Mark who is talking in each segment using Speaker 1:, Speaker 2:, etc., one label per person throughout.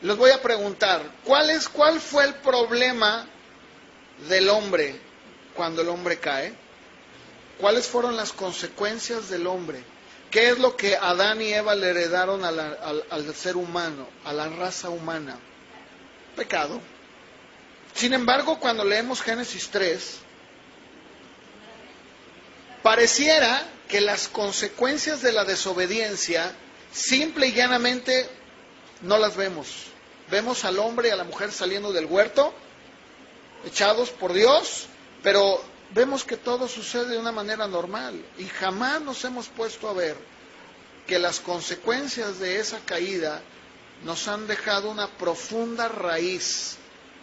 Speaker 1: Les voy a preguntar, ¿cuál fue el problema del hombre cuando el hombre cae? ¿Cuáles fueron las consecuencias del hombre? ¿Qué es lo que Adán y Eva le heredaron al ser humano, a la raza humana? Pecado. Sin embargo, cuando leemos Génesis 3, pareciera que las consecuencias de la desobediencia, simple y llanamente, no las vemos. Vemos al hombre y a la mujer saliendo del huerto, echados por Dios, pero vemos que todo sucede de una manera normal y jamás nos hemos puesto a ver que las consecuencias de esa caída nos han dejado una profunda raíz,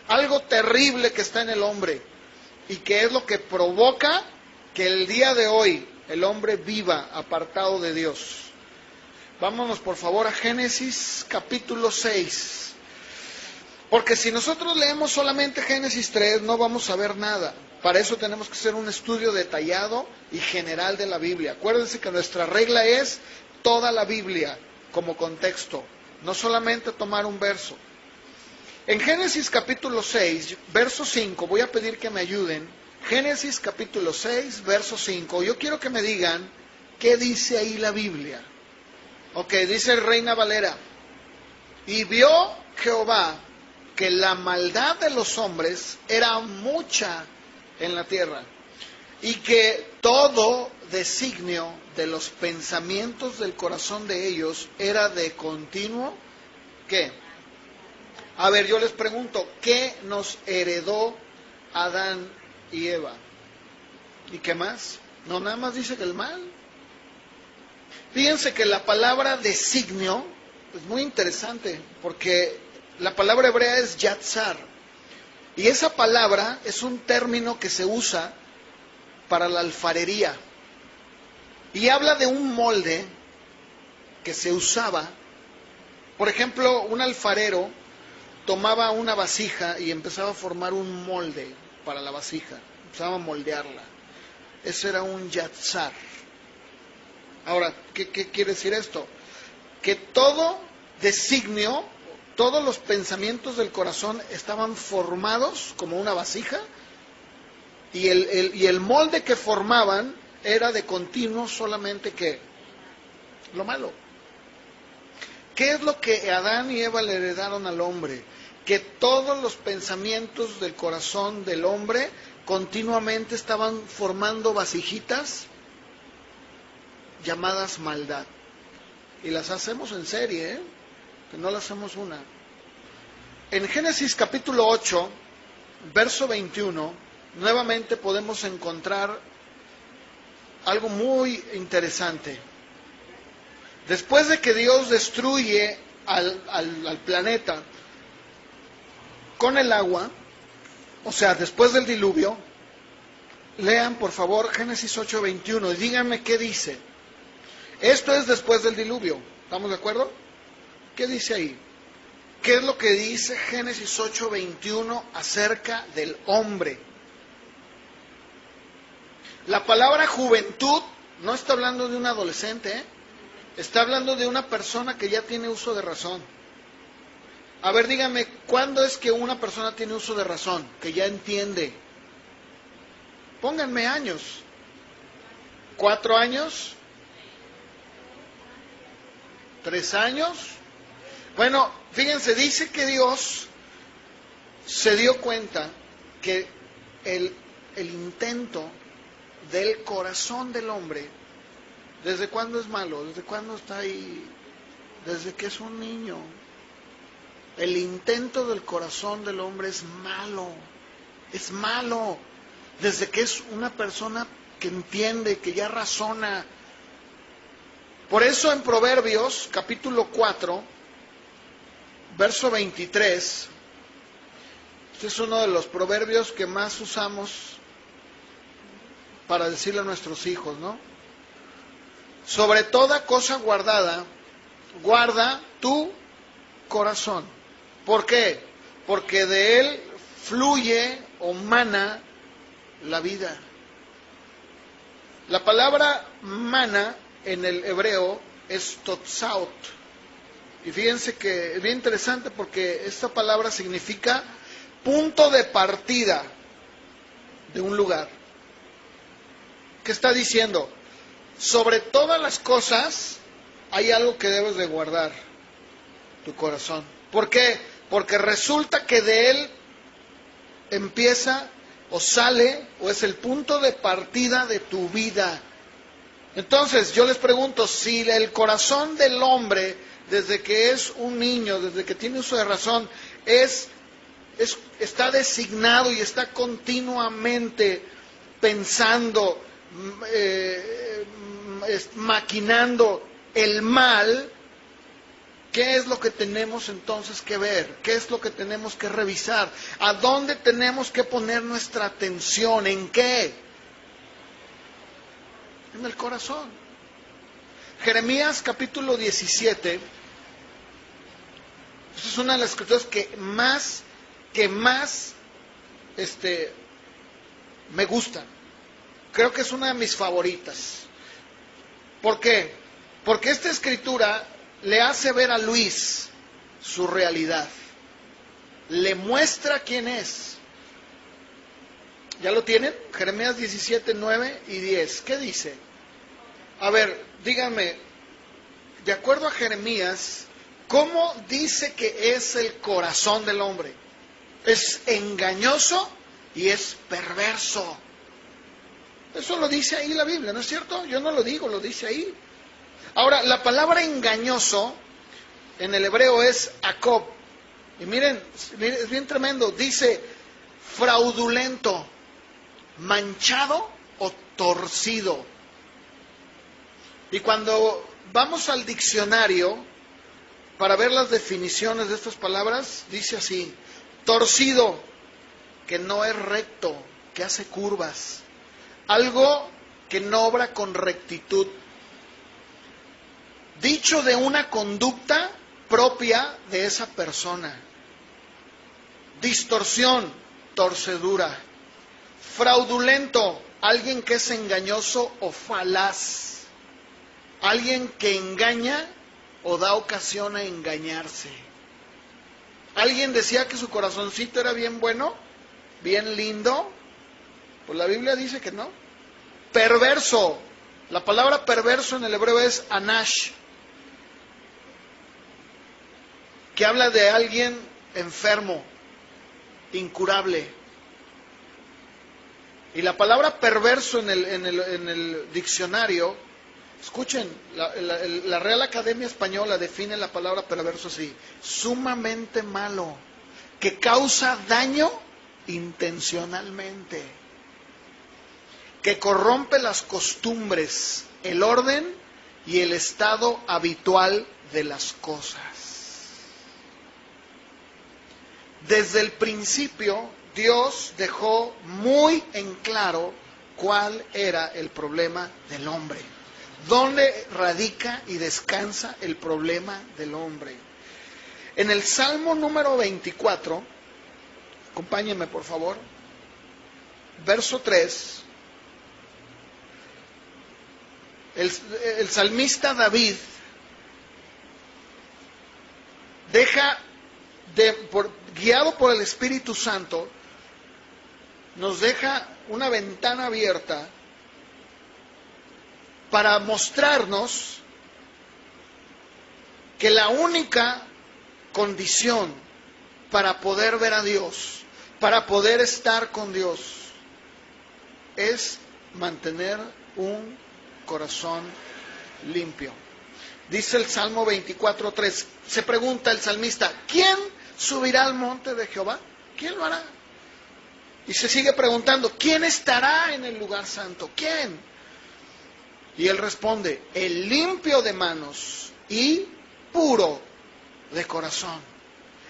Speaker 1: algo terrible que está en el hombre y que es lo que provoca que el día de hoy el hombre viva apartado de Dios. Vámonos por favor a Génesis capítulo 6. Porque si nosotros leemos solamente Génesis 3, no vamos a ver nada. Para eso tenemos que hacer un estudio detallado y general de la Biblia. Acuérdense que nuestra regla es toda la Biblia como contexto, no solamente tomar un verso. En Génesis capítulo 6, verso 5, voy a pedir que me ayuden. Génesis capítulo 6, verso 5. Yo quiero que me digan qué dice ahí la Biblia. Ok, dice Reina Valera. Y vio Jehová que la maldad de los hombres era mucha en la tierra, y que todo designio de los pensamientos del corazón de ellos era de continuo, ¿qué? A ver, yo les pregunto, ¿qué nos heredó Adán y Eva? ¿Y qué más? No, nada más dice que el mal. Fíjense que la palabra designio es muy interesante, porque la palabra hebrea es yatzar, y esa palabra es un término que se usa para la alfarería, y habla de un molde que se usaba. Por ejemplo, un alfarero tomaba una vasija y empezaba a formar un molde para la vasija, empezaba a moldearla. Eso era un yatzar. Ahora, ¿qué quiere decir esto? Que todo designio, todos los pensamientos del corazón estaban formados como una vasija, y el molde que formaban era de continuo solamente que lo malo. ¿Qué es lo que Adán y Eva le heredaron al hombre? Que todos los pensamientos del corazón del hombre continuamente estaban formando vasijitas llamadas maldad. Y las hacemos en serie, que no las hacemos una. En Génesis capítulo 8, verso 21, nuevamente podemos encontrar algo muy interesante. Después de que Dios destruye al planeta con el agua, o sea, después del diluvio, lean por favor Génesis 8:21 y díganme qué dice. Esto es después del diluvio, ¿estamos de acuerdo? ¿Qué dice ahí? ¿Qué es lo que dice Génesis 8:21 acerca del hombre? La palabra juventud no está hablando de un adolescente, está hablando de una persona que ya tiene uso de razón. A ver, dígame, ¿cuándo es que una persona tiene uso de razón? Que ya entiende. Pónganme años. 4 años. 3 años. Bueno, fíjense, dice que Dios se dio cuenta que el intento del corazón del hombre, ¿desde cuándo es malo? ¿Desde cuándo está ahí? Desde que es un niño. El intento del corazón del hombre es malo. Es malo. Desde que es una persona que entiende, que ya razona. Por eso en Proverbios, capítulo 4, verso 23, este es uno de los proverbios que más usamos para decirle a nuestros hijos, ¿no? Sobre toda cosa guardada, guarda tu corazón. ¿Por qué? Porque de él fluye o mana la vida. La palabra mana en el hebreo es totsaot. Y fíjense que es bien interesante porque esta palabra significa punto de partida de un lugar. ¿Qué está diciendo? Sobre todas las cosas hay algo que debes de guardar, tu corazón. ¿Por qué? Porque resulta que de él empieza o sale o es el punto de partida de tu vida. Entonces yo les pregunto, si el corazón del hombre, desde que es un niño, desde que tiene uso de razón, está designado y está continuamente pensando, maquinando el mal, ¿qué es lo que tenemos entonces que ver? ¿Qué es lo que tenemos que revisar? ¿A dónde tenemos que poner nuestra atención? ¿En qué? En el corazón. Jeremías capítulo 17, esa es una de las escrituras que más me gustan. Creo que es una de mis favoritas. ¿Por qué? Porque esta escritura le hace ver a Luis su realidad. Le muestra quién es. ¿Ya lo tienen? Jeremías 17, 9 y 10. ¿Qué dice? A ver, díganme, de acuerdo a Jeremías, ¿cómo dice que es el corazón del hombre? Es engañoso y es perverso. Eso lo dice ahí la Biblia, ¿no es cierto? Yo no lo digo, lo dice ahí. Ahora, la palabra engañoso en el hebreo es Jacob. Y miren, es bien tremendo. Dice fraudulento, manchado o torcido. Y cuando vamos al diccionario para ver las definiciones de estas palabras, dice así: torcido, que no es recto, que hace curvas. Algo que no obra con rectitud. Dicho de una conducta propia de esa persona. Distorsión, torcedura. Fraudulento, alguien que es engañoso o falaz. Alguien que engaña o da ocasión a engañarse. Alguien decía que su corazoncito era bien bueno, bien lindo. Pues la Biblia dice que no. Perverso. La palabra perverso en el hebreo es anash, que habla de alguien enfermo, incurable. Y la palabra perverso en el diccionario, escuchen, la Real Academia Española define la palabra perverso así: sumamente malo, que causa daño intencionalmente, que corrompe las costumbres, el orden y el estado habitual de las cosas. Desde el principio, Dios dejó muy en claro cuál era el problema del hombre. ¿Dónde radica y descansa el problema del hombre? En el Salmo número 24, acompáñenme por favor, verso 3, el salmista David guiado por el Espíritu Santo, nos deja una ventana abierta para mostrarnos que la única condición para poder ver a Dios, para poder estar con Dios, es mantener un corazón limpio. Dice el Salmo 24:3, se pregunta el salmista: ¿quién subirá al monte de Jehová? ¿Quién lo hará? Y se sigue preguntando: ¿quién estará en el lugar santo? ¿Quién? Y él responde: el limpio de manos y puro de corazón,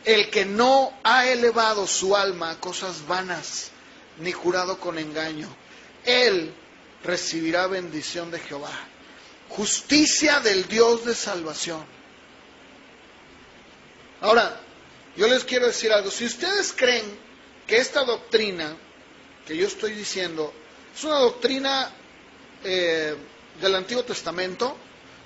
Speaker 1: el que no ha elevado su alma a cosas vanas, ni jurado con engaño. Él recibirá bendición de Jehová, justicia del Dios de salvación. Ahora, yo les quiero decir algo. Si ustedes creen que esta doctrina que yo estoy diciendo es una doctrina del Antiguo Testamento,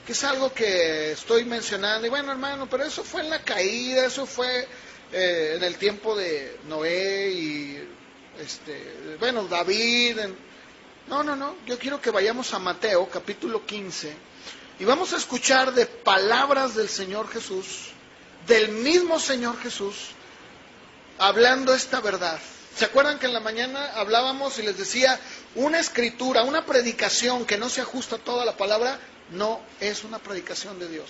Speaker 1: que es algo que estoy mencionando, y bueno, hermano, pero eso fue en la caída, eso fue en el tiempo de Noé y, bueno, David. No, yo quiero que vayamos a Mateo, capítulo 15, y vamos a escuchar de palabras del Señor Jesús, del mismo Señor Jesús, hablando esta verdad. ¿Se acuerdan que en la mañana hablábamos y les decía, una escritura, una predicación que no se ajusta a toda la palabra, no es una predicación de Dios?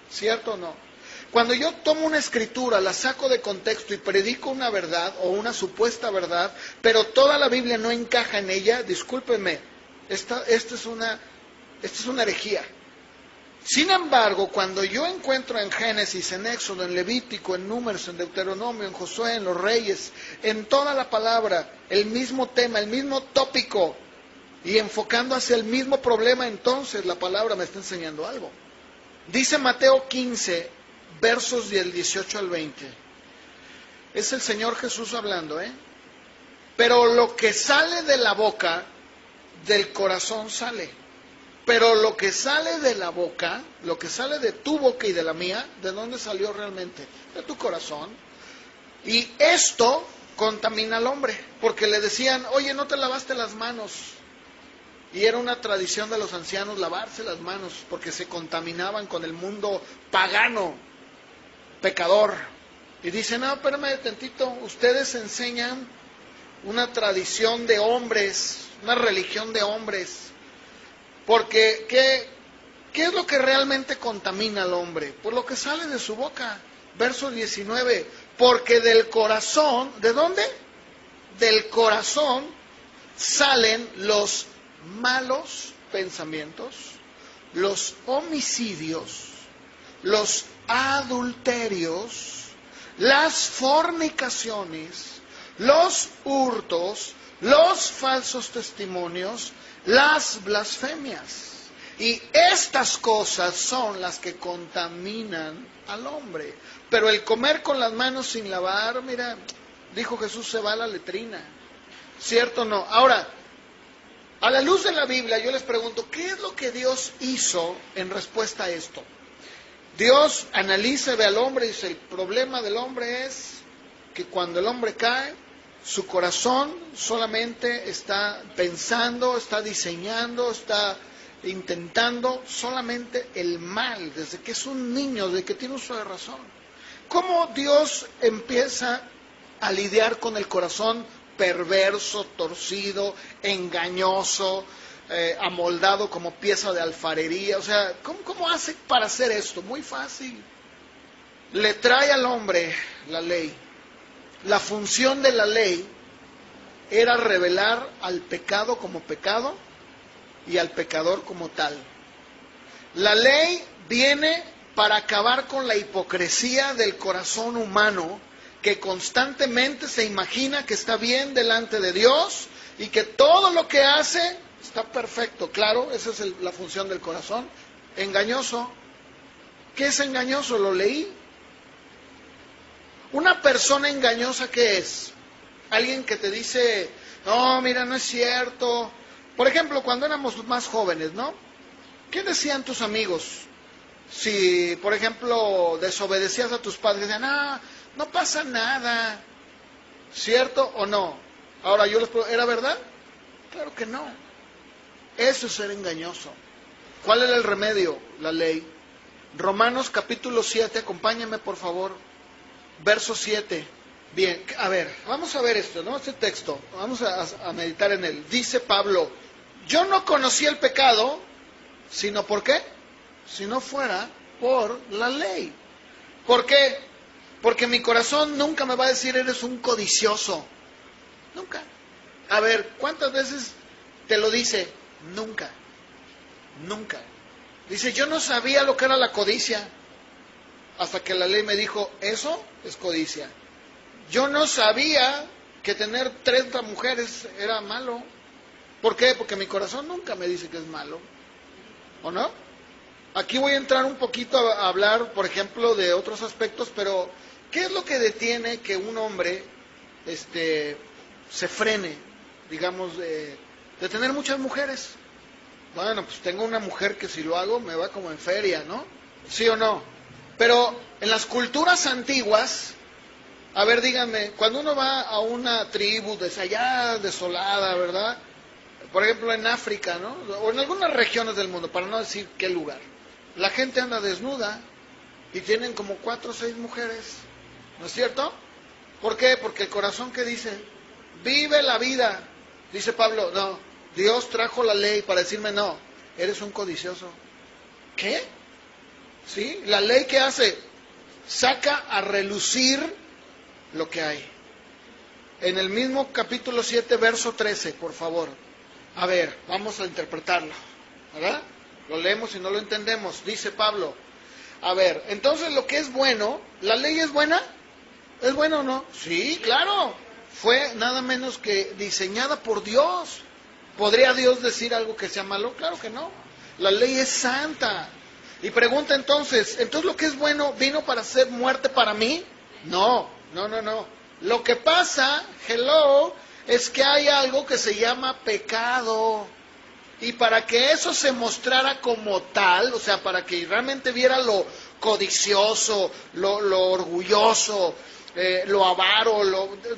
Speaker 1: ¿Cierto o no? Cuando yo tomo una escritura, la saco de contexto y predico una verdad o una supuesta verdad, pero toda la Biblia no encaja en ella, discúlpenme, esta es una herejía. Sin embargo, cuando yo encuentro en Génesis, en Éxodo, en Levítico, en Números, en Deuteronomio, en Josué, en los Reyes, en toda la palabra, el mismo tema, el mismo tópico, y enfocando hacia el mismo problema, entonces la palabra me está enseñando algo. Dice Mateo 15, versos del 18 al 20. Es el Señor Jesús hablando, Pero lo que sale de la boca, del corazón sale. Pero lo que sale de la boca, lo que sale de tu boca y de la mía, ¿de dónde salió realmente? De tu corazón. Y esto contamina al hombre, porque le decían, oye, no te lavaste las manos. Y era una tradición de los ancianos lavarse las manos, porque se contaminaban con el mundo pagano, pecador. Y dicen, no, espérame tantito, ustedes enseñan una tradición de hombres, una religión de hombres. Porque, ¿qué es lo que realmente contamina al hombre? Pues lo que sale de su boca. Verso 19, porque del corazón, ¿de dónde? Del corazón salen los malos pensamientos, los homicidios, los adulterios, las fornicaciones, los hurtos, los falsos testimonios, las blasfemias. Y estas cosas son las que contaminan al hombre. Pero el comer con las manos sin lavar, mira, dijo Jesús, se va a la letrina. ¿Cierto o no? Ahora, a la luz de la Biblia, yo les pregunto, ¿qué es lo que Dios hizo en respuesta a esto? Dios analiza, ve al hombre y dice, el problema del hombre es que cuando el hombre cae, su corazón solamente está pensando, está diseñando, está intentando solamente el mal, desde que es un niño, desde que tiene uso de razón. ¿Cómo Dios empieza a lidiar con el corazón perverso, torcido, engañoso, amoldado como pieza de alfarería? O sea, ¿cómo hace para hacer esto? Muy fácil. Le trae al hombre la ley. La función de la ley era revelar al pecado como pecado y al pecador como tal. La ley viene para acabar con la hipocresía del corazón humano que constantemente se imagina que está bien delante de Dios y que todo lo que hace está perfecto. Claro, esa es la función del corazón. Engañoso. ¿Qué es engañoso? Lo leí. Una persona engañosa, ¿qué es? Alguien que te dice, no, mira, no es cierto. Por ejemplo, cuando éramos más jóvenes, ¿no? ¿Qué decían tus amigos? Si, por ejemplo, desobedecías a tus padres, decían, no pasa nada. ¿Cierto o no? Ahora yo les pregunto, ¿era verdad? Claro que no. Eso es ser engañoso. ¿Cuál era el remedio? La ley. Romanos capítulo 7, acompáñame por favor. Verso 7. Bien, a ver, vamos a ver esto, ¿no? Este texto, vamos a meditar en él. Dice Pablo, yo no conocí el pecado, sino ¿por qué? Si no fuera por la ley. ¿Por qué? Porque mi corazón nunca me va a decir, eres un codicioso. Nunca. A ver, ¿cuántas veces te lo dice? Nunca. Nunca. Dice, yo no sabía lo que era la codicia. Hasta que la ley me dijo, eso es codicia. Yo no sabía que tener 30 mujeres era malo. ¿Por qué? Porque mi corazón nunca me dice que es malo. ¿O no? Aquí voy a entrar un poquito a hablar, por ejemplo, de otros aspectos, pero ¿qué es lo que detiene que un hombre se frene, digamos, de tener muchas mujeres? Bueno, pues tengo una mujer que si lo hago me va como en feria, ¿no? ¿Sí o no? Pero en las culturas antiguas, a ver, díganme, cuando uno va a una tribu allá desolada, ¿verdad? Por ejemplo, en África, ¿no? O en algunas regiones del mundo, para no decir qué lugar. La gente anda desnuda y tienen como 4 o 6 mujeres, ¿no es cierto? ¿Por qué? Porque el corazón, ¿qué dice? Vive la vida. Dice Pablo, no, Dios trajo la ley para decirme, no, eres un codicioso. ¿Qué? ¿Sí? La ley, ¿qué hace? Saca a relucir lo que hay. En el mismo capítulo 7, verso 13, por favor. A ver, vamos a interpretarlo, ¿verdad? Lo leemos y no lo entendemos. Dice Pablo, a ver, entonces lo que es bueno, ¿la ley es buena? ¿Es buena o no? Sí, claro. Fue nada menos que diseñada por Dios. ¿Podría Dios decir algo que sea malo? Claro que no. La ley es santa. Y pregunta entonces lo que es bueno vino para hacer muerte para mí? No. Lo que pasa, es que hay algo que se llama pecado. Y para que eso se mostrara como tal, o sea, para que realmente viera lo codicioso, lo orgulloso, lo avaro,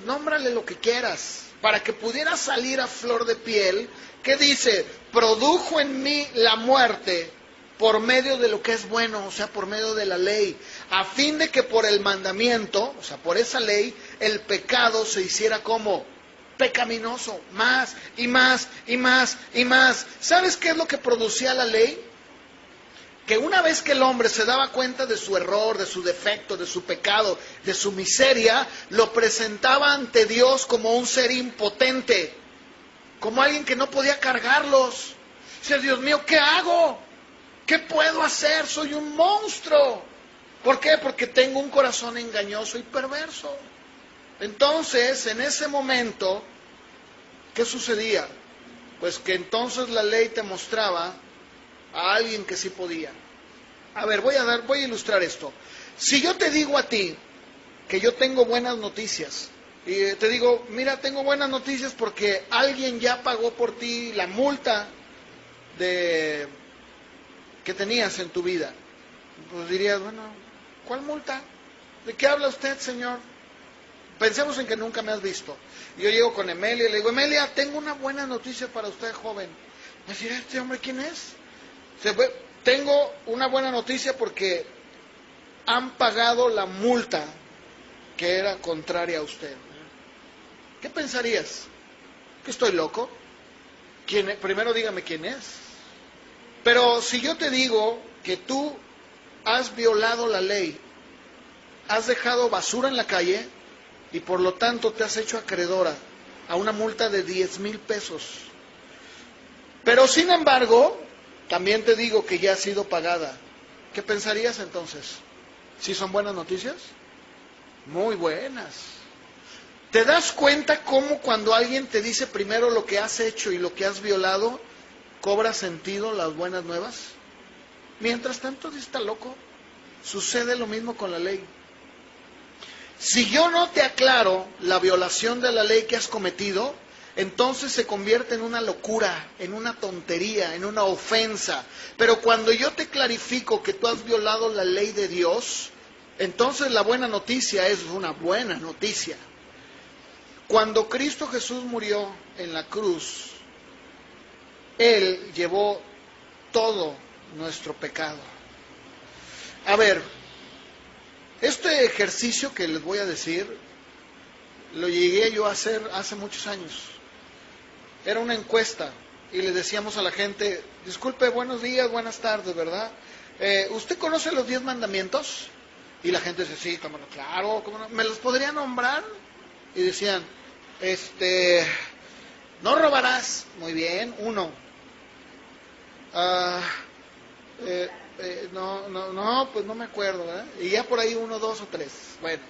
Speaker 1: nómbrale lo que quieras, para que pudiera salir a flor de piel, ¿qué dice? Produjo en mí la muerte por medio de lo que es bueno, o sea, por medio de la ley, a fin de que por el mandamiento, o sea, por esa ley, el pecado se hiciera como pecaminoso, más y más y más y más. ¿Sabes qué es lo que producía la ley? Que una vez que el hombre se daba cuenta de su error, de su defecto, de su pecado, de su miseria, lo presentaba ante Dios como un ser impotente, como alguien que no podía cargarlos. Dice, Dios mío, ¿qué hago? ¿Qué puedo hacer? Soy un monstruo. ¿Por qué? Porque tengo un corazón engañoso y perverso. Entonces, en ese momento, ¿qué sucedía? Pues que entonces la ley te mostraba a alguien que sí podía. A ver, voy a ilustrar esto. Si yo te digo a ti que yo tengo buenas noticias, y te digo, mira, tengo buenas noticias porque alguien ya pagó por ti la multa que tenías en tu vida, pues dirías, bueno, ¿cuál multa? ¿De qué habla usted, señor? Pensemos en que nunca me has visto. Yo llego con Emelia y le digo, Emelia, tengo una buena noticia para usted, joven. Me dirá, ¿este hombre quién es? Tengo una buena noticia porque han pagado la multa que era contraria a usted. ¿Qué pensarías? ¿Que estoy loco? Primero dígame quién es. Pero si yo te digo que tú has violado la ley, has dejado basura en la calle y por lo tanto te has hecho acreedora a una multa de 10,000 pesos. Pero sin embargo, también te digo que ya ha sido pagada. ¿Qué pensarías entonces? ¿Sí son buenas noticias? Muy buenas. ¿Te das cuenta cómo cuando alguien te dice primero lo que has hecho y lo que has violado, cobra sentido las buenas nuevas? Mientras tanto, está loco. Sucede lo mismo con la ley. Si yo no te aclaro la violación de la ley que has cometido, entonces se convierte en una locura, en una tontería, en una ofensa. Pero cuando yo te clarifico que tú has violado la ley de Dios, entonces la buena noticia es una buena noticia. Cuando Cristo Jesús murió en la cruz, Él llevó todo nuestro pecado. A ver, este ejercicio que les voy a decir, lo llegué yo a hacer hace muchos años. Era una encuesta y le decíamos a la gente, disculpe, buenos días, buenas tardes, ¿verdad? ¿Usted conoce los 10 mandamientos? Y la gente dice, sí, cómo no, claro, cómo no. ¿Me los podría nombrar? Y decían, no robarás. Muy bien, 1. No, pues no me acuerdo, ¿verdad? Y ya por ahí 1, 2 o 3. Bueno,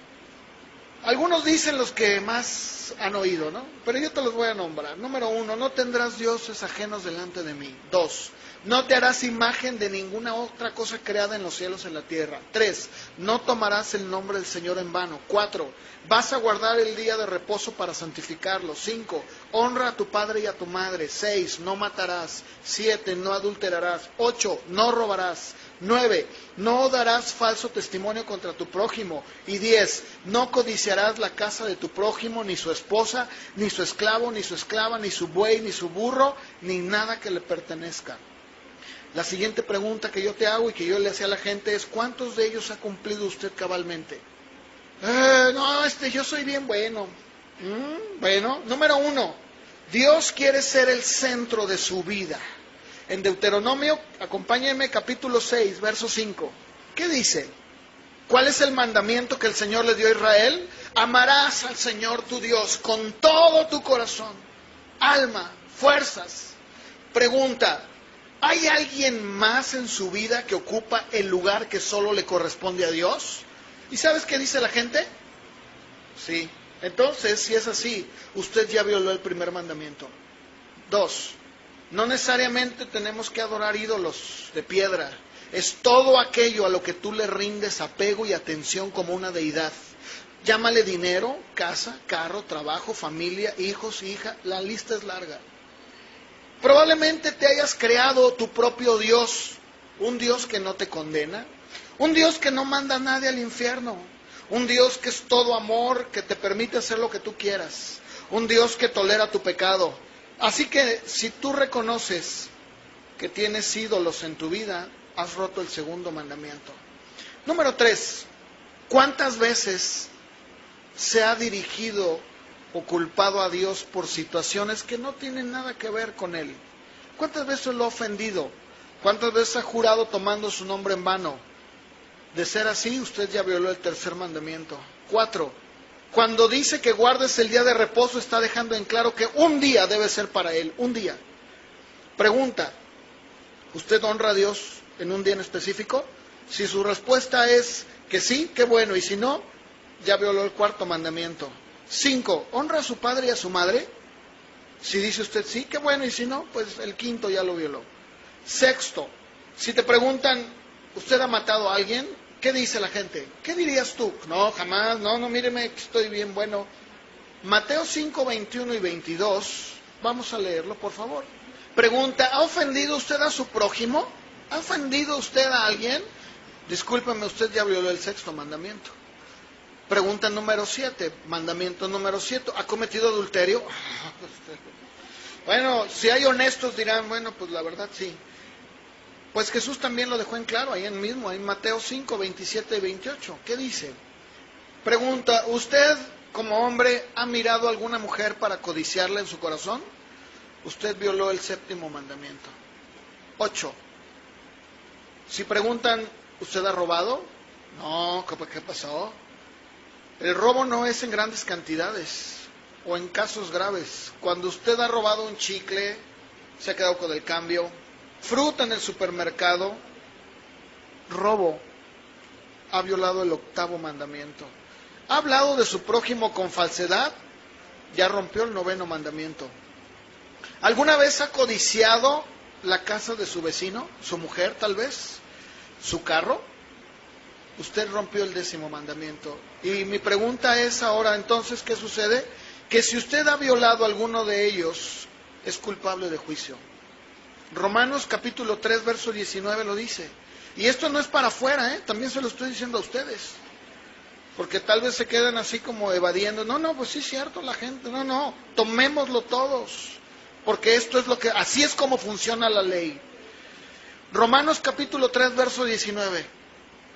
Speaker 1: Algunos dicen los que más han oído, ¿no? Pero yo te los voy a nombrar. Número 1, no tendrás dioses ajenos delante de mí. 2, no te harás imagen de ninguna otra cosa creada en los cielos o en la tierra. 3, no tomarás el nombre del Señor en vano. 4, vas a guardar el día de reposo para santificarlo. 5, honra a tu padre y a tu madre. 6, no matarás. 7, no adulterarás. 8, no robarás. 9, no darás falso testimonio contra tu prójimo. Y 10, no codiciarás la casa de tu prójimo, ni su esposa, ni su esclavo, ni su esclava, ni su buey, ni su burro, ni nada que le pertenezca. La siguiente pregunta que yo te hago y que yo le hacía a la gente es: ¿cuántos de ellos ha cumplido usted cabalmente? No, yo soy bien bueno. Bueno, número 1, Dios quiere ser el centro de su vida. En Deuteronomio, acompáñenme, capítulo 6, verso 5. ¿Qué dice? ¿Cuál es el mandamiento que el Señor le dio a Israel? Amarás al Señor tu Dios con todo tu corazón, alma, fuerzas. Pregunta: ¿hay alguien más en su vida que ocupa el lugar que solo le corresponde a Dios? ¿Y sabes qué dice la gente? Sí. Entonces, si es así, usted ya violó el primer mandamiento. 2, no necesariamente tenemos que adorar ídolos de piedra. Es todo aquello a lo que tú le rindes apego y atención como una deidad. Llámale dinero, casa, carro, trabajo, familia, hijos, hija, la lista es larga. Probablemente te hayas creado tu propio Dios, un Dios que no te condena, un Dios que no manda a nadie al infierno, un Dios que es todo amor, que te permite hacer lo que tú quieras, un Dios que tolera tu pecado. Así que si tú reconoces que tienes ídolos en tu vida, has roto el segundo mandamiento. Número 3, ¿cuántas veces se ha dirigido o culpado a Dios por situaciones que no tienen nada que ver con Él? ¿Cuántas veces lo ha ofendido? ¿Cuántas veces ha jurado tomando su nombre en vano? De ser así, usted ya violó el tercer mandamiento. 4, cuando dice que guardes el día de reposo, está dejando en claro que un día debe ser para Él, un día. Pregunta: ¿usted honra a Dios en un día en específico? Si su respuesta es que sí, qué bueno, y si no, ya violó el cuarto mandamiento. 5, ¿honra a su padre y a su madre? Si dice usted sí, qué bueno, y si no, pues el quinto ya lo violó. 6, si te preguntan, ¿usted ha matado a alguien? ¿Qué dice la gente? ¿Qué dirías tú? No, jamás, no, míreme, estoy bien bueno. Mateo 5, 21 y 22, vamos a leerlo, por favor. Pregunta: ¿ha ofendido usted a su prójimo? ¿Ha ofendido usted a alguien? Discúlpeme, usted ya violó el sexto mandamiento. Pregunta número 7, mandamiento número 7, ¿ha cometido adulterio? Bueno, si hay honestos dirán, bueno, pues la verdad sí. Pues Jesús también lo dejó en claro, ahí mismo, en Mateo 5, 27 y 28. ¿Qué dice? Pregunta: ¿usted como hombre ha mirado a alguna mujer para codiciarla en su corazón? Usted violó el séptimo mandamiento. 8, si preguntan, ¿usted ha robado? No, ¿qué pasó? El robo no es en grandes cantidades o en casos graves. Cuando usted ha robado un chicle, se ha quedado con el cambio, fruta en el supermercado, robo, ha violado el octavo mandamiento. Ha hablado de su prójimo con falsedad, ya rompió el noveno mandamiento. ¿Alguna vez ha codiciado la casa de su vecino, su mujer tal vez, su carro? Usted rompió el décimo mandamiento. Y mi pregunta es ahora, entonces, ¿qué sucede? Que si usted ha violado alguno de ellos, es culpable de juicio. Romanos capítulo 3, verso 19 lo dice. Y esto no es para afuera, también se lo estoy diciendo a ustedes. Porque tal vez se quedan así como evadiendo. No, pues sí es cierto la gente. No, tomémoslo todos. Porque esto es así es como funciona la ley. Romanos capítulo 3, verso 19.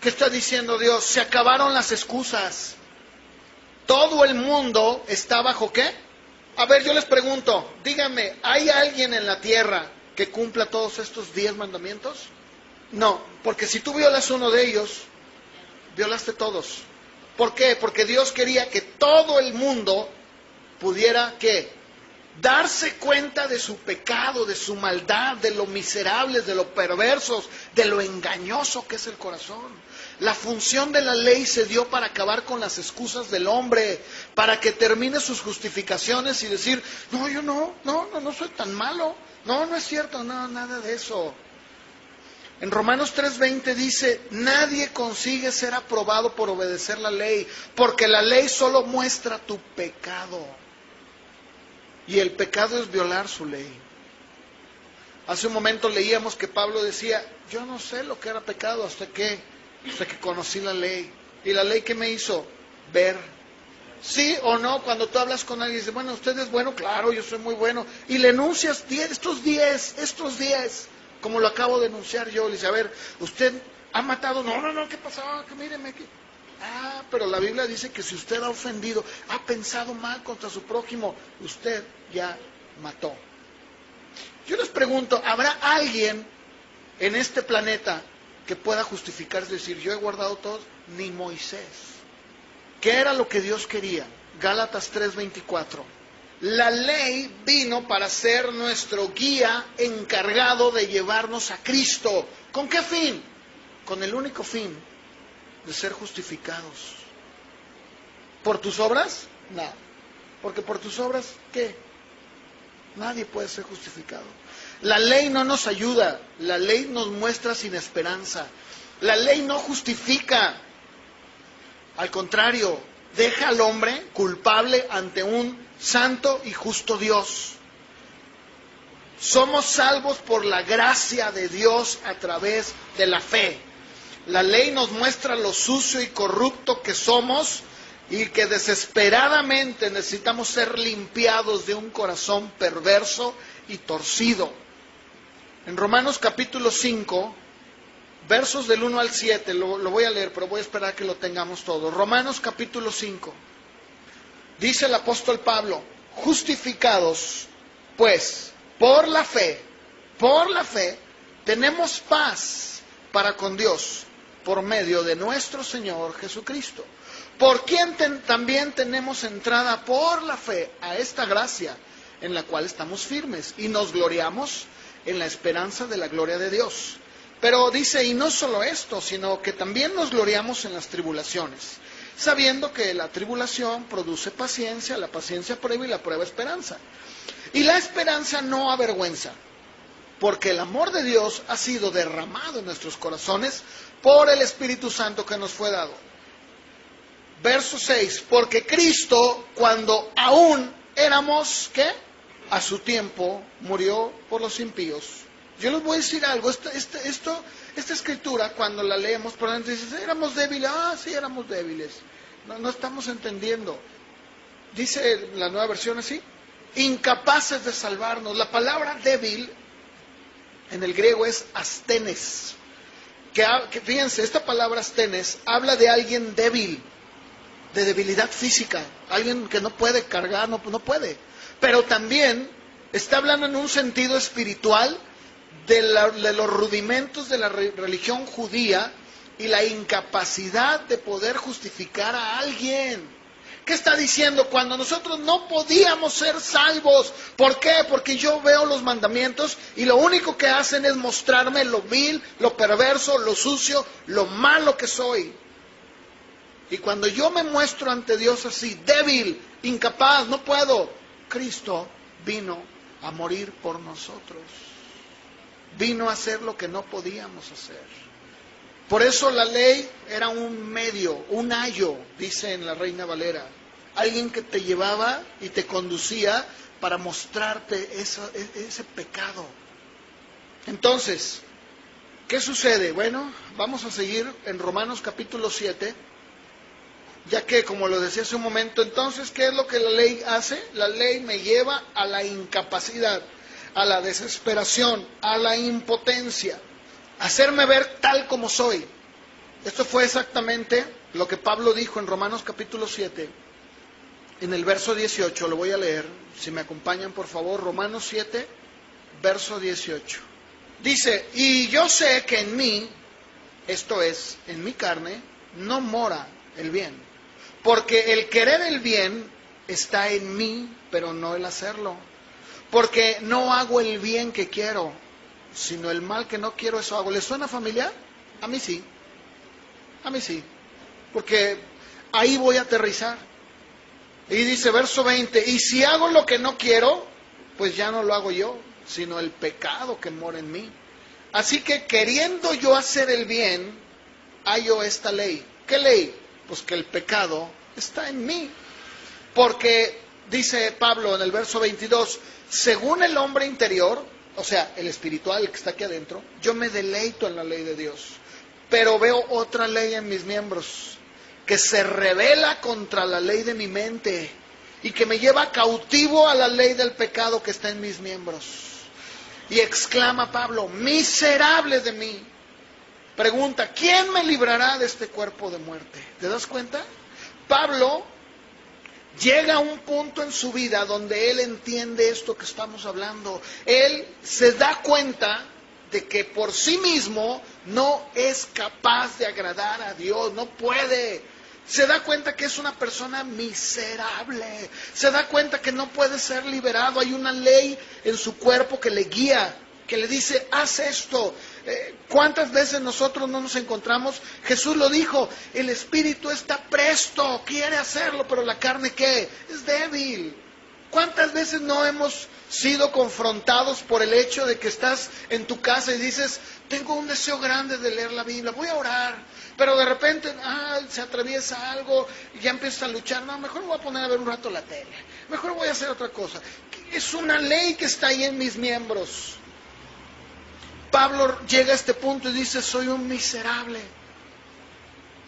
Speaker 1: ¿Qué está diciendo Dios? Se acabaron las excusas. Todo el mundo está bajo ¿qué? A ver, yo les pregunto, díganme, ¿hay alguien en la tierra que cumpla todos estos 10 mandamientos? No, porque si tú violas uno de ellos, violaste todos. ¿Por qué? Porque Dios quería que todo el mundo pudiera ¿qué? Darse cuenta de su pecado, de su maldad, de lo miserables, de lo perversos, de lo engañoso que es el corazón. La función de la ley se dio para acabar con las excusas del hombre, para que termine sus justificaciones y decir, no, yo no soy tan malo, no es cierto, no, nada de eso. En Romanos 3:20 dice, nadie consigue ser aprobado por obedecer la ley, porque la ley solo muestra tu pecado. Y el pecado es violar su ley. Hace un momento leíamos que Pablo decía, yo no sé lo que era pecado hasta que conocí la ley. ¿Y la ley qué me hizo? Ver. ¿Sí o no? Cuando tú hablas con alguien y dices, bueno, usted es bueno, claro, yo soy muy bueno. Y le enuncias estos 10, como lo acabo de enunciar yo. Le dice, a ver, ¿usted ha matado? No, ¿qué pasó? Que míreme aquí. Ah, pero la Biblia dice que si usted ha ofendido, ha pensado mal contra su prójimo, usted ya mató. Yo les pregunto, ¿habrá alguien en este planeta que pueda justificarse y decir, yo he guardado todo? Ni Moisés. ¿Qué era lo que Dios quería? Gálatas 3:24. La ley vino para ser nuestro guía encargado de llevarnos a Cristo. ¿Con qué fin? Con el único fin de ser justificados. ¿Por tus obras? No. Porque por tus obras, ¿qué? Nadie puede ser justificado. La ley no nos ayuda, la ley nos muestra sin esperanza. La ley no justifica. Al contrario, deja al hombre culpable ante un santo y justo Dios. Somos salvos por la gracia de Dios a través de la fe. La ley nos muestra lo sucio y corrupto que somos y que desesperadamente necesitamos ser limpiados de un corazón perverso y torcido. En Romanos capítulo 5, versos del 1 al 7, lo voy a leer, pero voy a esperar que lo tengamos todo. Romanos capítulo 5, dice el apóstol Pablo, justificados, pues, por la fe, tenemos paz para con Dios, por medio de nuestro Señor Jesucristo, por quien también tenemos entrada por la fe a esta gracia, en la cual estamos firmes, y nos gloriamos en la esperanza de la gloria de Dios. Pero dice, y no solo esto, sino que también nos gloriamos en las tribulaciones, sabiendo que la tribulación produce paciencia, la paciencia prueba y la prueba esperanza. Y la esperanza no avergüenza, porque el amor de Dios ha sido derramado en nuestros corazones por el Espíritu Santo que nos fue dado. Verso 6, porque Cristo, cuando aún éramos, ¿qué? A su tiempo murió por los impíos. Yo les voy a decir algo, esta escritura cuando la leemos, por ejemplo, dice, éramos débiles, sí éramos débiles, no estamos entendiendo. Dice la nueva versión así, incapaces de salvarnos. La palabra débil en el griego es astenes, que fíjense, esta palabra astenes habla de alguien débil, de debilidad física, alguien que no puede cargar, no puede, pero también está hablando en un sentido espiritual de los rudimentos de la religión judía y la incapacidad de poder justificar a alguien. ¿Qué está diciendo? Cuando nosotros no podíamos ser salvos. ¿Por qué? Porque yo veo los mandamientos y lo único que hacen es mostrarme lo vil, lo perverso, lo sucio, lo malo que soy. Y cuando yo me muestro ante Dios así, débil, incapaz, no puedo, Cristo vino a morir por nosotros. Vino a hacer lo que no podíamos hacer. Por eso la ley era un medio, un ayo, dice en la Reina Valera. Alguien que te llevaba y te conducía para mostrarte ese pecado. Entonces, ¿qué sucede? Bueno, vamos a seguir en Romanos capítulo 7, ya que, como lo decía hace un momento, entonces, ¿qué es lo que la ley hace? La ley me lleva a la incapacidad, a la desesperación, a la impotencia, hacerme ver tal como soy. Esto fue exactamente lo que Pablo dijo en Romanos capítulo 7, en el verso 18, lo voy a leer, si me acompañan por favor, Romanos 7, verso 18. Dice, y yo sé que en mí, esto es, en mi carne, no mora el bien, porque el querer el bien está en mí, pero no el hacerlo. Porque no hago el bien que quiero, sino el mal que no quiero, eso hago. ¿Les suena familiar? A mí sí. A mí sí, porque ahí voy a aterrizar. Y dice verso 20, y si hago lo que no quiero, pues ya no lo hago yo, sino el pecado que mora en mí. Así que queriendo yo hacer el bien, hallo esta ley. ¿Qué ley? Pues que el pecado está en mí. Porque, dice Pablo en el verso 22, según el hombre interior, o sea, el espiritual, el que está aquí adentro, yo me deleito en la ley de Dios. Pero veo otra ley en mis miembros, que se rebela contra la ley de mi mente y que me lleva cautivo a la ley del pecado que está en mis miembros. Y exclama Pablo, miserable de mí. Pregunta, ¿quién me librará de este cuerpo de muerte? ¿Te das cuenta? Pablo llega a un punto en su vida donde él entiende esto que estamos hablando. Él se da cuenta de que por sí mismo no es capaz de agradar a Dios, no puede. Se da cuenta que es una persona miserable, se da cuenta que no puede ser liberado. Hay una ley en su cuerpo que le guía, que le dice, haz esto. ¿Cuántas veces nosotros no nos encontramos? Jesús lo dijo, el espíritu está presto, quiere hacerlo, pero la carne ¿qué? Es débil. ¿Cuántas veces no hemos sido confrontados por el hecho de que estás en tu casa y dices, tengo un deseo grande de leer la Biblia, voy a orar, pero de repente se atraviesa algo y ya empiezas a luchar, no, mejor me voy a poner a ver un rato la tele, mejor voy a hacer otra cosa. Es una ley que está ahí en mis miembros. Pablo llega a este punto y dice, soy un miserable.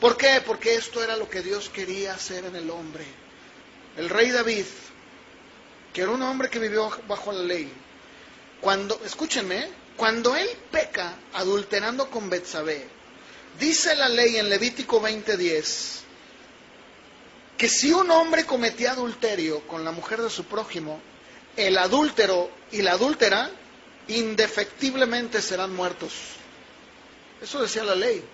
Speaker 1: ¿Por qué? Porque esto era lo que Dios quería hacer en el hombre. El rey David, que era un hombre que vivió bajo la ley, escúchenme, cuando él peca adulterando con Betsabé, dice la ley en Levítico 20:10, que si un hombre cometía adulterio con la mujer de su prójimo, el adúltero y la adúltera indefectiblemente serán muertos. Eso decía la ley.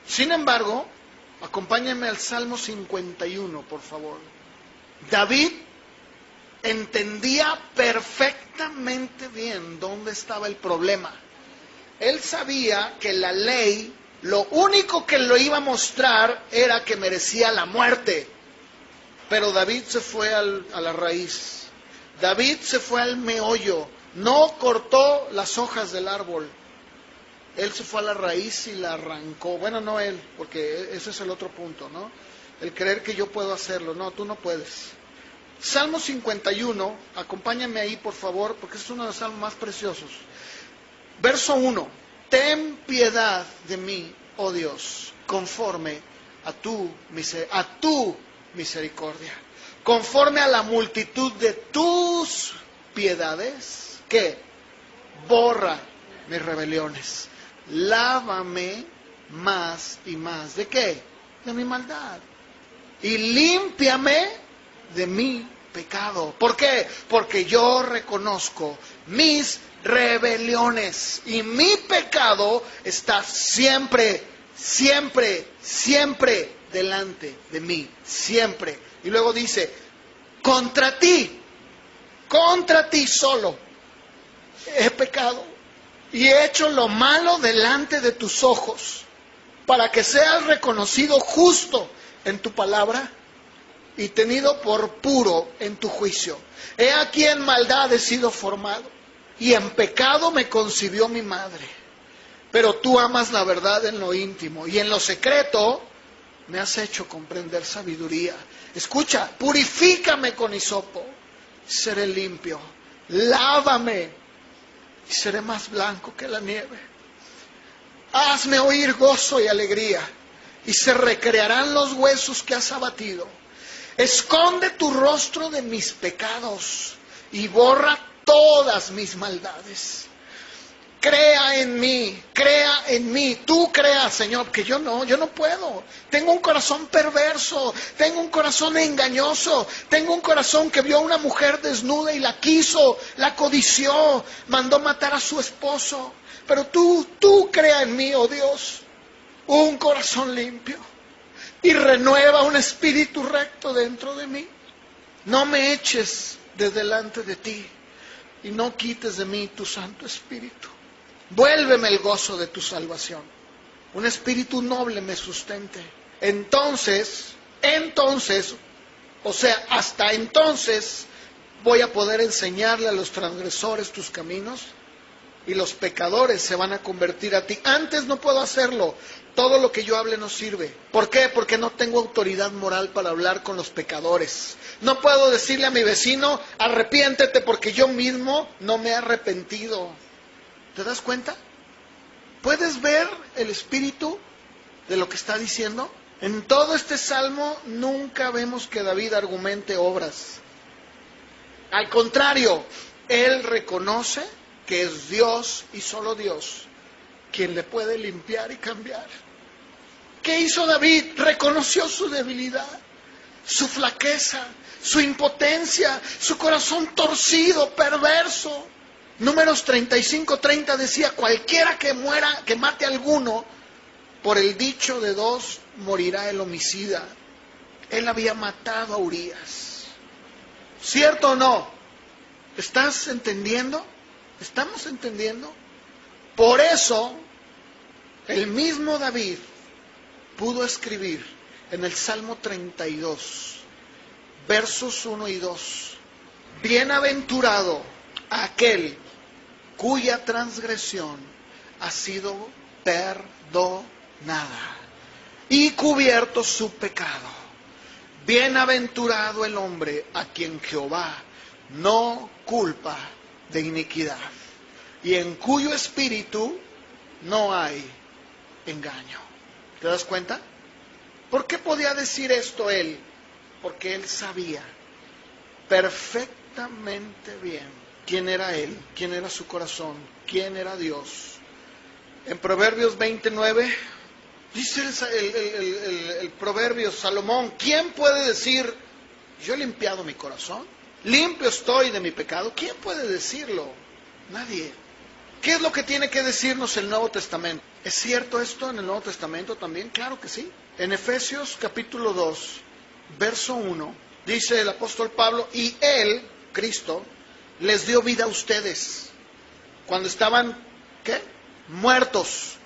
Speaker 1: Sin embargo, acompáñenme al Salmo 51, por favor. David entendía perfectamente bien dónde estaba el problema. Él sabía que la ley, lo único que lo iba a mostrar era que merecía la muerte. Pero David se fue a la raíz. David se fue al meollo. No cortó las hojas del árbol. Él se fue a la raíz y la arrancó. Bueno, no él, porque ese es el otro punto, ¿no? El creer que yo puedo hacerlo. No, tú no puedes. Salmo 51, acompáñame ahí por favor, porque es uno de los salmos más preciosos. Verso 1, ten piedad de mí, oh Dios, conforme a tu misericordia, conforme a la multitud de tus piedades, que borra mis rebeliones, lávame más y más. ¿De qué? De mi maldad. Y límpiame de mi pecado. ¿Por qué? Porque yo reconozco mis rebeliones y mi pecado está siempre, siempre, siempre delante de mí, siempre. Y luego dice, contra ti solo he pecado y he hecho lo malo delante de tus ojos, para que seas reconocido justo en tu palabra y tenido por puro en tu juicio. He aquí en maldad he sido formado, y en pecado me concibió mi madre. Pero tú amas la verdad en lo íntimo, y en lo secreto me has hecho comprender sabiduría. Escucha, purifícame con hisopo, y seré limpio. Lávame, y seré más blanco que la nieve. Hazme oír gozo y alegría, y se recrearán los huesos que has abatido. Esconde tu rostro de mis pecados y borra todas mis maldades. Crea en mí, tú creas, Señor, porque yo no puedo. Tengo un corazón perverso, tengo un corazón engañoso, tengo un corazón que vio a una mujer desnuda y la quiso, la codició, mandó matar a su esposo. Pero tú crea en mí, oh Dios, un corazón limpio. Y renueva un espíritu recto dentro de mí. No me eches de delante de ti y no quites de mí tu Santo Espíritu. Vuélveme el gozo de tu salvación un espíritu noble me sustente. Entonces, o sea, hasta entonces voy a poder enseñarle a los transgresores tus caminos y los pecadores se van a convertir a ti. Antes no puedo hacerlo. Todo lo que yo hable no sirve. ¿Por qué? Porque no tengo autoridad moral para hablar con los pecadores. No puedo decirle a mi vecino, arrepiéntete, porque yo mismo no me he arrepentido. ¿Te das cuenta? ¿Puedes ver el espíritu de lo que está diciendo? En todo este salmo nunca vemos que David argumente obras. Al contrario, él reconoce que es Dios y solo Dios quien le puede limpiar y cambiar. ¿Qué hizo David? Reconoció su debilidad, su flaqueza, su impotencia, su corazón torcido, perverso. Números 35:30 decía, cualquiera que muera, que mate a alguno, por el dicho de dos morirá el homicida. Él había matado a Urías. ¿Cierto o no? ¿Estás entendiendo? ¿Estamos entendiendo? Por eso, el mismo David pudo escribir en el Salmo 32, versos 1 y 2, bienaventurado aquel cuya transgresión ha sido perdonada y cubierto su pecado. Bienaventurado el hombre a quien Jehová no culpa de iniquidad y en cuyo espíritu no hay engaño. ¿Te das cuenta? ¿Por qué podía decir esto él? Porque él sabía perfectamente bien quién era él, quién era su corazón, quién era Dios. En Proverbios 29, dice el proverbio Salomón, ¿quién puede decir, yo he limpiado mi corazón? Limpio estoy de mi pecado. ¿Quién puede decirlo? Nadie. ¿Qué es lo que tiene que decirnos el Nuevo Testamento? ¿Es cierto esto en el Nuevo Testamento también? Claro que sí. En Efesios capítulo 2, verso 1, dice el apóstol Pablo, y Él, Cristo, les dio vida a ustedes cuando estaban, ¿qué? Muertos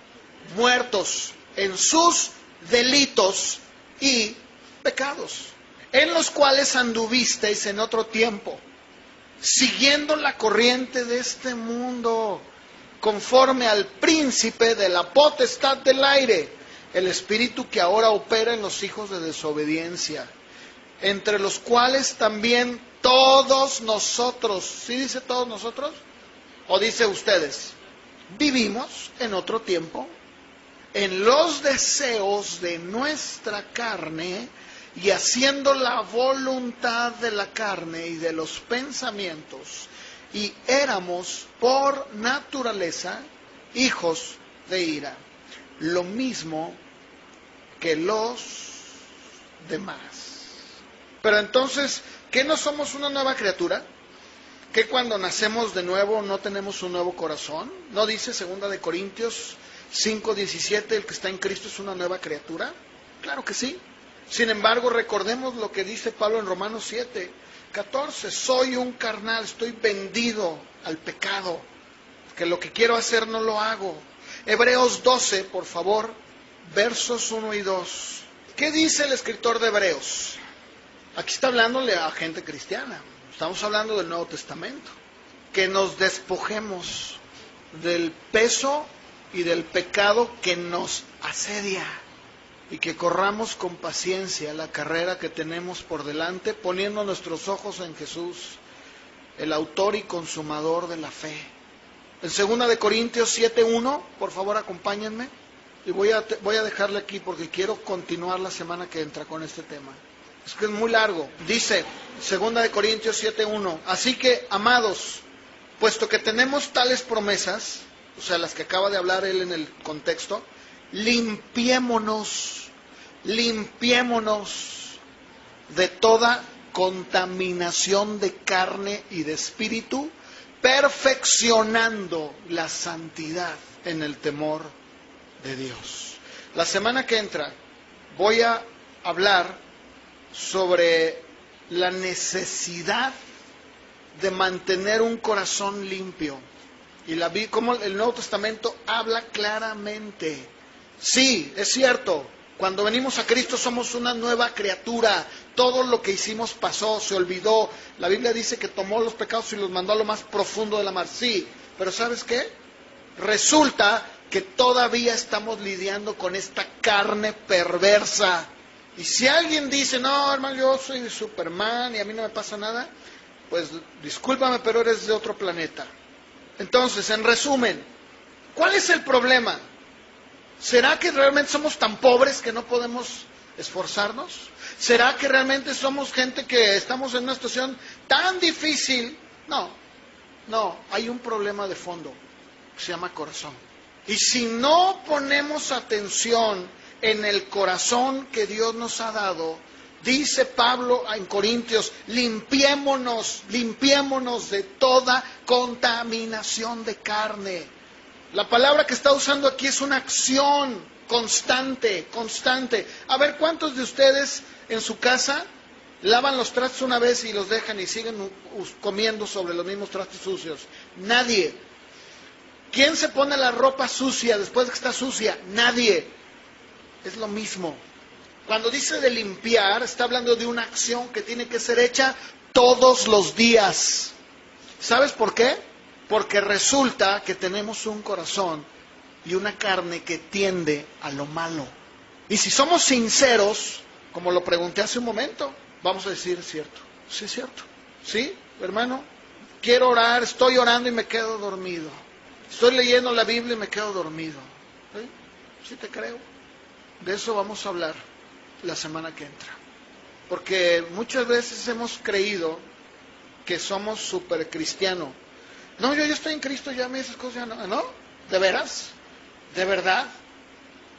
Speaker 1: en sus delitos y pecados, en los cuales anduvisteis en otro tiempo, siguiendo la corriente de este mundo, conforme al príncipe de la potestad del aire, el espíritu que ahora opera en los hijos de desobediencia, entre los cuales también todos nosotros, ¿sí dice todos nosotros? ¿O dice ustedes? Vivimos en otro tiempo, en los deseos de nuestra carne, y haciendo la voluntad de la carne y de los pensamientos, y éramos por naturaleza hijos de ira, lo mismo que los demás. Pero entonces, ¿qué no somos una nueva criatura? ¿Que cuando nacemos de nuevo no tenemos un nuevo corazón? ¿No dice 2 Corintios 5:17, el que está en Cristo es una nueva criatura? Claro que sí. Sin embargo, recordemos lo que dice Pablo en Romanos 7:14, soy un carnal, estoy vendido al pecado, que lo que quiero hacer no lo hago. Hebreos 12, por favor, versos 1 y 2. ¿Qué dice el escritor de Hebreos? Aquí está hablándole a gente cristiana, estamos hablando del Nuevo Testamento. Que nos despojemos del peso y del pecado que nos asedia, y que corramos con paciencia la carrera que tenemos por delante, poniendo nuestros ojos en Jesús, el autor y consumador de la fe. En 2 Corintios 7:1, por favor acompáñenme, y voy a dejarle aquí porque quiero continuar la semana que entra con este tema. Es que es muy largo. Dice 2 Corintios 7:1, así que, amados, puesto que tenemos tales promesas, o sea, las que acaba de hablar él en el contexto, limpiémonos de toda contaminación de carne y de espíritu, perfeccionando la santidad en el temor de Dios. La semana que entra voy a hablar sobre la necesidad de mantener un corazón limpio. Y cómo el Nuevo Testamento habla claramente Sí, es cierto. Cuando venimos a Cristo somos una nueva criatura. Todo lo que hicimos pasó, se olvidó. La Biblia dice que tomó los pecados y los mandó a lo más profundo de la mar. Sí, pero ¿sabes qué? Resulta que todavía estamos lidiando con esta carne perversa. Y si alguien dice, no, hermano, yo soy Superman y a mí no me pasa nada, pues discúlpame, pero eres de otro planeta. Entonces, en resumen, ¿cuál es el problema? ¿Será que realmente somos tan pobres que no podemos esforzarnos? ¿Será que realmente somos gente que estamos en una situación tan difícil? No, hay un problema de fondo, que se llama corazón. Y si no ponemos atención en el corazón que Dios nos ha dado, dice Pablo en Corintios, limpiémonos de toda contaminación de carne. La palabra que está usando aquí es una acción constante. A ver, ¿cuántos de ustedes en su casa lavan los trastos una vez y los dejan y siguen comiendo sobre los mismos trastos sucios? Nadie. ¿Quién se pone la ropa sucia después de que está sucia? Nadie. Es lo mismo. Cuando dice de limpiar, está hablando de una acción que tiene que ser hecha todos los días. ¿Sabes por qué? Porque resulta que tenemos un corazón y una carne que tiende a lo malo. Y si somos sinceros, como lo pregunté hace un momento, vamos a decir, es cierto. Sí, es cierto. ¿Sí, hermano? Quiero orar, estoy orando y me quedo dormido. Estoy leyendo la Biblia y me quedo dormido. ¿Sí? Sí te creo. De eso vamos a hablar la semana que entra. Porque muchas veces hemos creído que somos súper cristianos. No, yo estoy en Cristo, ya me esas cosas ya no. ¿No? ¿De veras? ¿De verdad?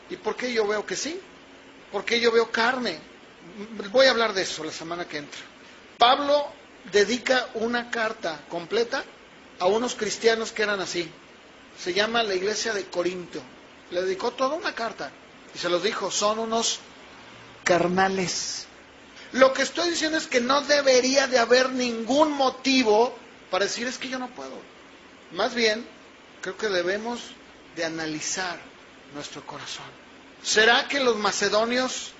Speaker 1: ¿Y por qué yo veo que sí? ¿Por qué yo veo carne? Voy a hablar de eso la semana que entra. Pablo dedica una carta completa a unos cristianos que eran así. Se llama la iglesia de Corinto. Le dedicó toda una carta. Y se los dijo, son unos carnales. Lo que estoy diciendo es que no debería de haber ningún motivo para decir es que yo no puedo. Más bien, creo que debemos de analizar nuestro corazón. ¿Será que los macedonios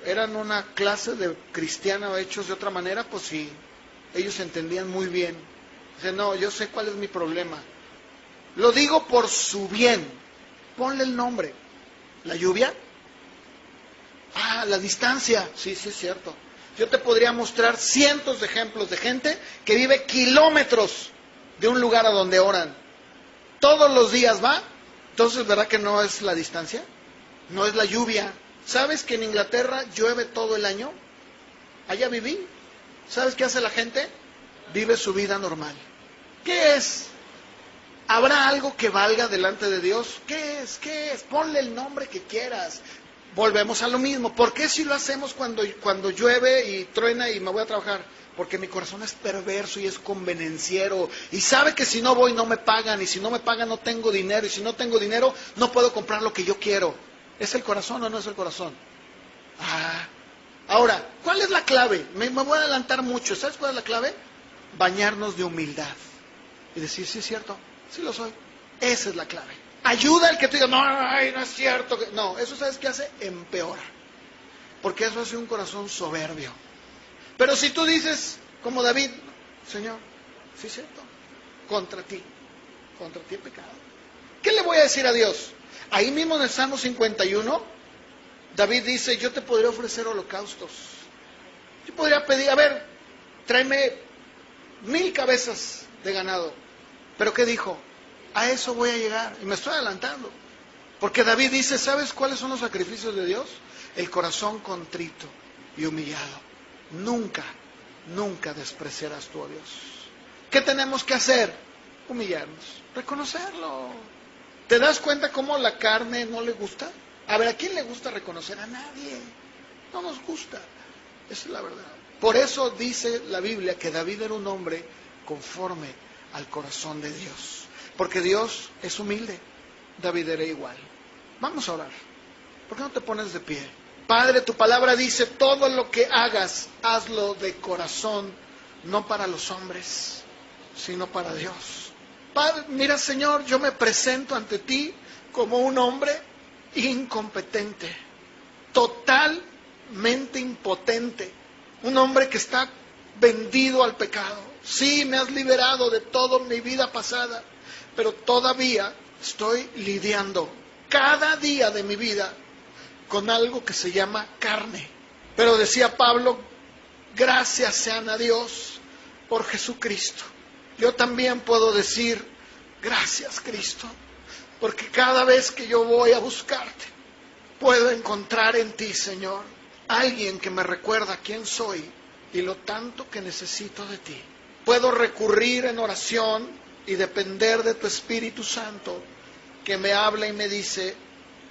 Speaker 1: eran una clase de cristiana hechos de otra manera? Pues sí, ellos entendían muy bien. Dicen, no, yo sé cuál es mi problema. Lo digo por su bien. Ponle el nombre. ¿La lluvia? La distancia. Sí, es cierto. Yo te podría mostrar cientos de ejemplos de gente que vive kilómetros de un lugar a donde oran. Todos los días va. Entonces, ¿verdad que no es la distancia? No es la lluvia. ¿Sabes que en Inglaterra llueve todo el año? Allá viví. ¿Sabes qué hace la gente? Vive su vida normal. ¿Qué es? ¿Habrá algo que valga delante de Dios? ¿Qué es? Ponle el nombre que quieras. Volvemos a lo mismo. ¿Por qué si lo hacemos cuando llueve y truena y me voy a trabajar? Porque mi corazón es perverso y es convenenciero. Y sabe que si no voy no me pagan. Y si no me pagan no tengo dinero. Y si no tengo dinero no puedo comprar lo que yo quiero. ¿Es el corazón o no es el corazón? Ahora, ¿cuál es la clave? Me voy a adelantar mucho. ¿Sabes cuál es la clave? Bañarnos de humildad. Y decir, sí es cierto, sí lo soy. Esa es la clave. Ayuda al que tú digas, no es cierto. No, eso ¿sabes qué hace? Empeora. Porque eso hace un corazón soberbio. Pero si tú dices, como David, Señor, sí es cierto, contra ti he pecado. ¿Qué le voy a decir a Dios? Ahí mismo en el Salmo 51, David dice, yo te podría ofrecer holocaustos. Yo podría pedir, a ver, tráeme 1000 cabezas de ganado. ¿Pero qué dijo? A eso voy a llegar. Y me estoy adelantando. Porque David dice, ¿sabes cuáles son los sacrificios de Dios? El corazón contrito y humillado. Nunca despreciarás tú a Dios. ¿Qué tenemos que hacer? Humillarnos, reconocerlo. ¿Te das cuenta cómo la carne no le gusta? A ver, ¿a quién le gusta reconocer? A nadie. No nos gusta. Esa es la verdad. Por eso dice la Biblia que David era un hombre conforme al corazón de Dios. Porque Dios es humilde. David era igual. Vamos a orar. ¿Por qué no te pones de pie? Padre, tu palabra dice, todo lo que hagas, hazlo de corazón, no para los hombres, sino para Dios. Padre, mira, Señor, yo me presento ante ti como un hombre incompetente, totalmente impotente, un hombre que está vendido al pecado. Sí, me has liberado de toda mi vida pasada, pero todavía estoy lidiando cada día de mi vida con algo que se llama carne. Pero decía Pablo, gracias sean a Dios por Jesucristo. Yo también puedo decir, gracias Cristo, porque cada vez que yo voy a buscarte, puedo encontrar en ti, Señor, alguien que me recuerda quién soy y lo tanto que necesito de ti. Puedo recurrir en oración y depender de tu Espíritu Santo, que me habla y me dice,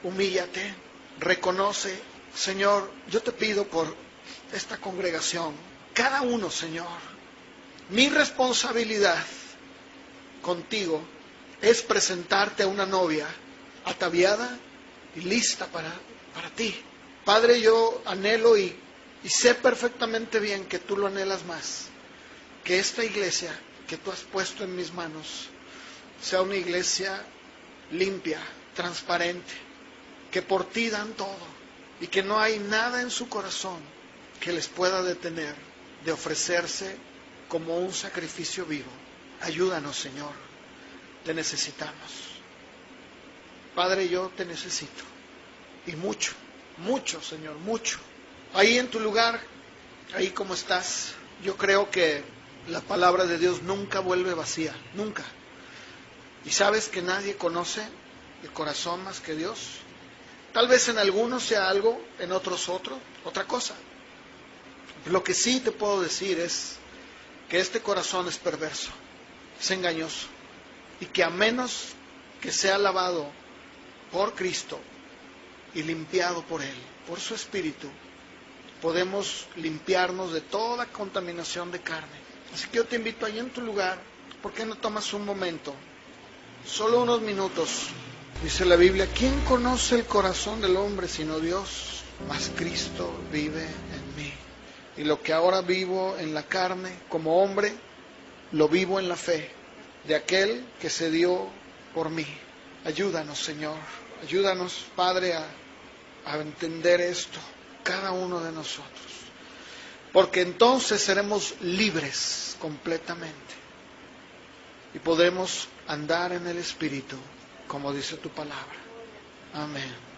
Speaker 1: humíllate, reconoce. Señor, yo te pido por esta congregación, cada uno, Señor, mi responsabilidad contigo es presentarte a una novia ataviada y lista para ti. Padre, yo anhelo y sé perfectamente bien que tú lo anhelas más, que esta iglesia que tú has puesto en mis manos sea una iglesia limpia, transparente, que por ti dan todo y que no hay nada en su corazón que les pueda detener de ofrecerse como un sacrificio vivo. Ayúdanos, Señor, te necesitamos. Padre, yo te necesito, y mucho, mucho, Señor, mucho. Ahí en tu lugar, ahí como estás, yo creo que la palabra de Dios nunca vuelve vacía, nunca. Y sabes que nadie conoce el corazón más que Dios. Tal vez en algunos sea algo, en otros otra cosa. Lo que sí te puedo decir es que este corazón es perverso, es engañoso, y que a menos que sea lavado por Cristo y limpiado por Él, por su Espíritu, podemos limpiarnos de toda contaminación de carne. Así que yo te invito ahí en tu lugar, ¿por qué no tomas un momento? Solo unos minutos. Dice la Biblia, ¿quién conoce el corazón del hombre sino Dios? Mas Cristo vive en mí. Y lo que ahora vivo en la carne como hombre, lo vivo en la fe de aquel que se dio por mí. Ayúdanos, Señor. Ayúdanos, Padre, a entender esto, cada uno de nosotros. Porque entonces seremos libres completamente. Y podremos andar en el Espíritu, como dice tu palabra. Amén.